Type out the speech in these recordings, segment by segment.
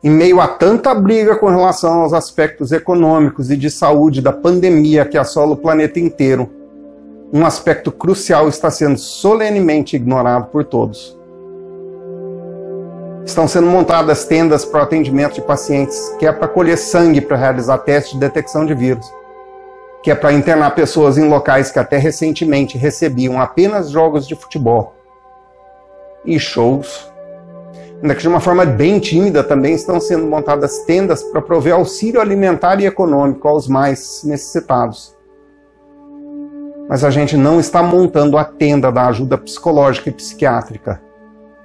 Em meio a tanta briga com relação aos aspectos econômicos e de saúde da pandemia que assola o planeta inteiro, um aspecto crucial está sendo solenemente ignorado por todos. Estão sendo montadas tendas para o atendimento de pacientes, que é para colher sangue para realizar testes de detecção de vírus, que é para internar pessoas em locais que até recentemente recebiam apenas jogos de futebol e shows. Ainda que de uma forma bem tímida também estão sendo montadas tendas para prover auxílio alimentar e econômico aos mais necessitados. Mas a gente não está montando a tenda da ajuda psicológica e psiquiátrica.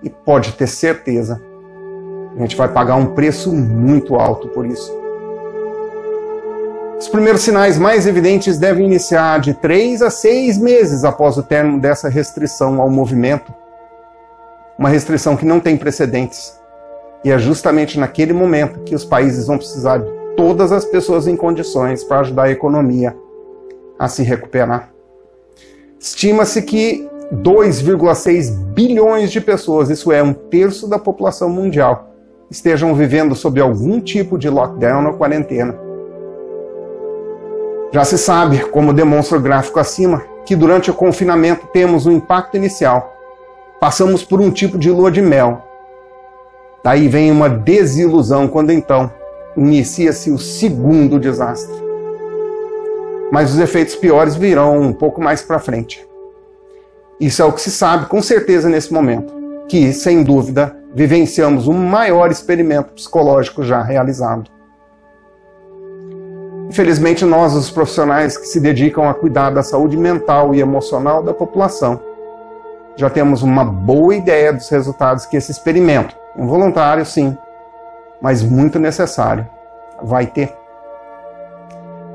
E pode ter certeza, a gente vai pagar um preço muito alto por isso. Os primeiros sinais mais evidentes devem iniciar de 3 a 6 meses após o término dessa restrição ao movimento. Uma restrição que não tem precedentes. E é justamente naquele momento que os países vão precisar de todas as pessoas em condições para ajudar a economia a se recuperar. Estima-se que 2,6 bilhões de pessoas, isso é, 1/3 da população mundial, estejam vivendo sob algum tipo de lockdown ou quarentena. Já se sabe, como demonstra o gráfico acima, que durante o confinamento temos um impacto inicial. Passamos por um tipo de lua de mel. Daí vem uma desilusão quando então inicia-se o segundo desastre. Mas os efeitos piores virão um pouco mais para frente. Isso é o que se sabe com certeza nesse momento, que, sem dúvida, vivenciamos o maior experimento psicológico já realizado. Infelizmente, nós, os profissionais que se dedicam a cuidar da saúde mental e emocional da população, já temos uma boa ideia dos resultados que esse experimento, involuntário sim, mas muito necessário, vai ter.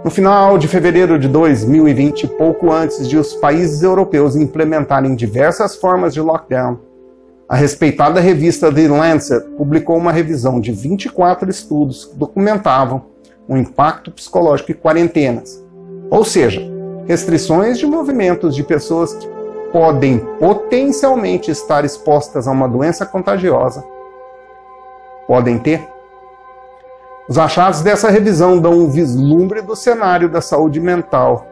No final de fevereiro de 2020, pouco antes de os países europeus implementarem diversas formas de lockdown, a respeitada revista The Lancet publicou uma revisão de 24 estudos que documentavam o impacto psicológico de quarentenas, ou seja, restrições de movimentos de pessoas que podem potencialmente estar expostas a uma doença contagiosa, podem ter. Os achados dessa revisão dão um vislumbre do cenário da saúde mental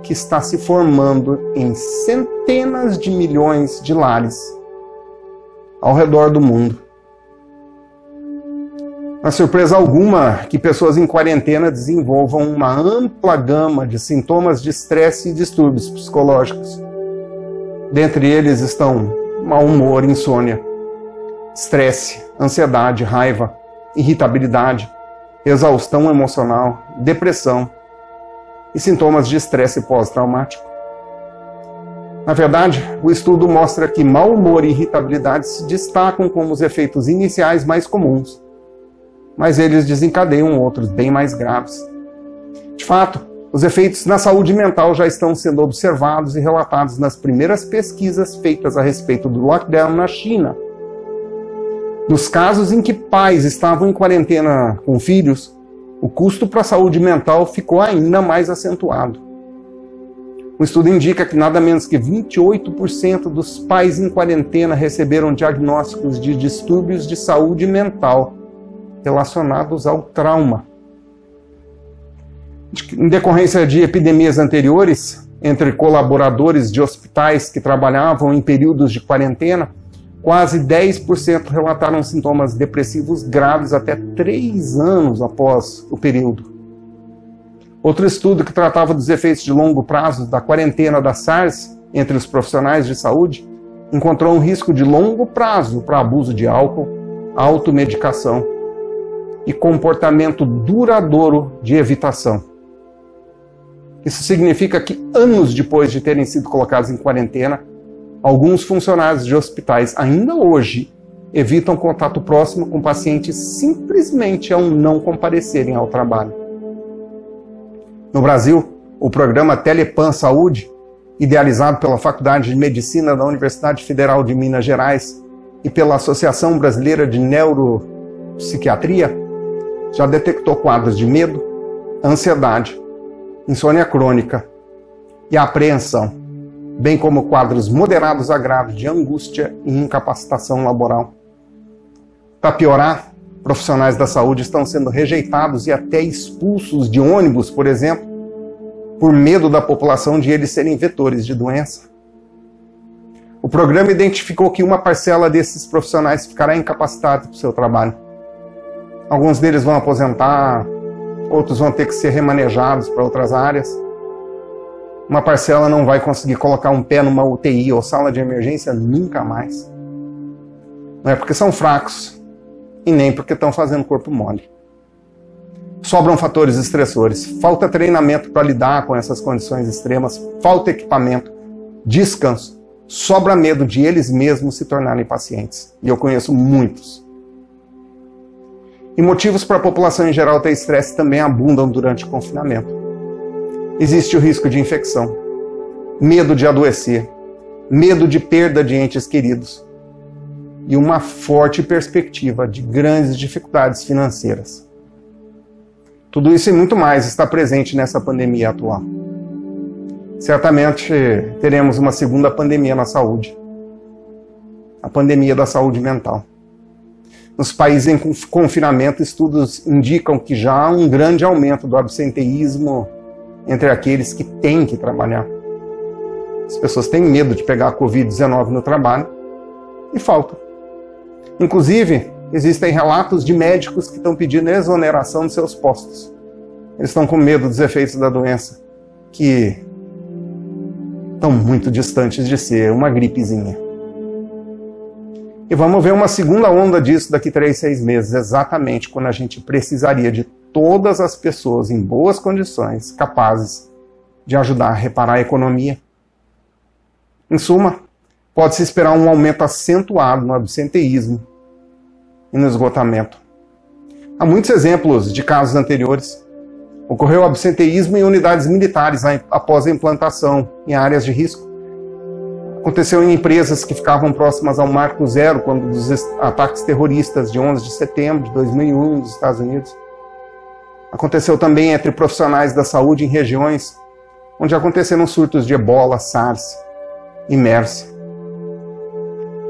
que está se formando em centenas de milhões de lares ao redor do mundo. Não é surpresa alguma que pessoas em quarentena desenvolvam uma ampla gama de sintomas de estresse e distúrbios psicológicos. Dentre eles estão mau humor, insônia, estresse, ansiedade, raiva, irritabilidade, exaustão emocional, depressão e sintomas de estresse pós-traumático. Na verdade, o estudo mostra que mau humor e irritabilidade se destacam como os efeitos iniciais mais comuns, mas eles desencadeiam outros bem mais graves. De fato, os efeitos na saúde mental já estão sendo observados e relatados nas primeiras pesquisas feitas a respeito do lockdown na China. Nos casos em que pais estavam em quarentena com filhos, o custo para a saúde mental ficou ainda mais acentuado. O estudo indica que nada menos que 28% dos pais em quarentena receberam diagnósticos de distúrbios de saúde mental relacionados ao trauma. Em decorrência de epidemias anteriores, entre colaboradores de hospitais que trabalhavam em períodos de quarentena, quase 10% relataram sintomas depressivos graves até 3 anos após o período. Outro estudo que tratava dos efeitos de longo prazo da quarentena da SARS entre os profissionais de saúde encontrou um risco de longo prazo para abuso de álcool, automedicação e comportamento duradouro de evitação. Isso significa que anos depois de terem sido colocados em quarentena, alguns funcionários de hospitais ainda hoje evitam contato próximo com pacientes simplesmente ao não comparecerem ao trabalho. No Brasil, o programa Telepan Saúde, idealizado pela Faculdade de Medicina da Universidade Federal de Minas Gerais e pela Associação Brasileira de Neuropsiquiatria, já detectou quadros de medo, ansiedade, insônia crônica e apreensão, bem como quadros moderados a graves de angústia e incapacitação laboral. Para piorar, Profissionais da saúde estão sendo rejeitados e até expulsos de ônibus, por exemplo, por medo da população de eles serem vetores de doença. O programa identificou que uma parcela desses profissionais ficará incapacitada para o seu trabalho. Alguns deles vão aposentar, outros vão ter que ser remanejados para outras áreas. Uma parcela não vai conseguir colocar um pé numa UTI ou sala de emergência nunca mais. Não é porque são fracos e nem porque estão fazendo corpo mole. Sobram fatores estressores, falta treinamento para lidar com essas condições extremas, falta equipamento, descanso, sobra medo de eles mesmos se tornarem pacientes. E eu conheço muitos. E motivos para a população em geral ter estresse também abundam durante o confinamento. Existe o risco de infecção, medo de adoecer, medo de perda de entes queridos e uma forte perspectiva de grandes dificuldades financeiras. Tudo isso e muito mais está presente nessa pandemia atual. Certamente teremos uma segunda pandemia na saúde, a pandemia da saúde mental. Nos países em confinamento, estudos indicam que já há um grande aumento do absenteísmo entre aqueles que têm que trabalhar. As pessoas têm medo de pegar a Covid-19 no trabalho e faltam. Inclusive, existem relatos de médicos que estão pedindo exoneração de seus postos. Eles estão com medo dos efeitos da doença, que estão muito distantes de ser uma gripezinha. E vamos ver uma segunda onda disso daqui 3, 6 meses, exatamente quando a gente precisaria de todas as pessoas em boas condições, capazes de ajudar a reparar a economia. Em suma, pode-se esperar um aumento acentuado no absenteísmo e no esgotamento. Há muitos exemplos de casos anteriores. Ocorreu absenteísmo em unidades militares após a implantação em áreas de risco. Aconteceu em empresas que ficavam próximas ao marco zero quando dos ataques terroristas de 11 de setembro de 2001 nos Estados Unidos. Aconteceu também entre profissionais da saúde em regiões onde aconteceram surtos de ebola, SARS e MERS.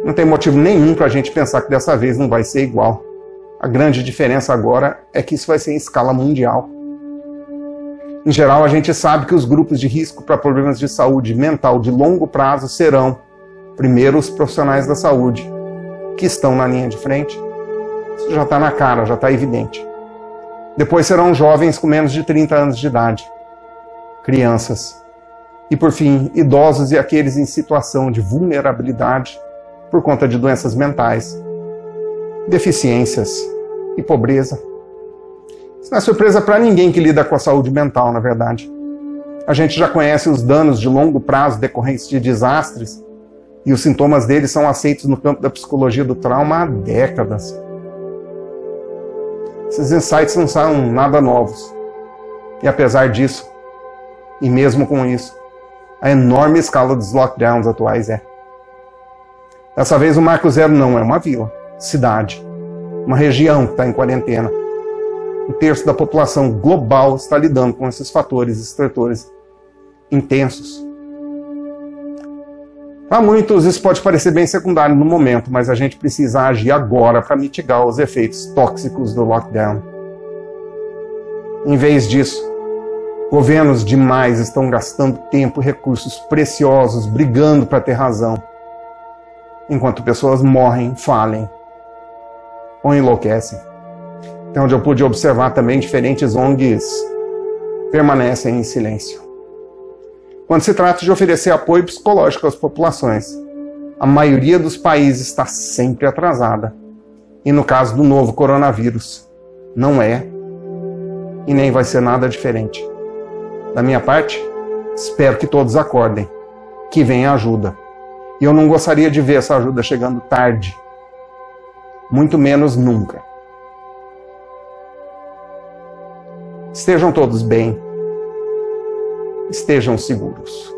Não tem motivo nenhum para a gente pensar que dessa vez não vai ser igual. A grande diferença agora é que isso vai ser em escala mundial. Em geral, a gente sabe que os grupos de risco para problemas de saúde mental de longo prazo serão, primeiro, os profissionais da saúde, que estão na linha de frente. Isso já está na cara, já está evidente. Depois serão jovens com menos de 30 anos de idade, crianças. E, por fim, idosos e aqueles em situação de vulnerabilidade por conta de doenças mentais, deficiências e pobreza. Isso não é surpresa para ninguém que lida com a saúde mental, na verdade. A gente já conhece os danos de longo prazo decorrentes de desastres e os sintomas deles são aceitos no campo da psicologia do trauma há décadas. Esses insights não são nada novos. E apesar disso, e mesmo com isso, a enorme escala dos lockdowns atuais é. Dessa vez o marco zero não é uma vila, cidade, uma região que está em quarentena. Um terço da população global está lidando com esses fatores estretores intensos. Para muitos isso pode parecer bem secundário no momento, mas a gente precisa agir agora para mitigar os efeitos tóxicos do lockdown. Em vez disso, governos demais estão gastando tempo e recursos preciosos brigando para ter razão, enquanto pessoas morrem, falem ou enlouquecem. Então, onde eu pude observar também diferentes ONGs permanecem em silêncio. Quando se trata de oferecer apoio psicológico às populações, a maioria dos países está sempre atrasada. E no caso do novo coronavírus, não é e nem vai ser nada diferente. Da minha parte, espero que todos acordem, que venha ajuda. E eu não gostaria de ver essa ajuda chegando tarde, muito menos nunca. Estejam todos bem, estejam seguros.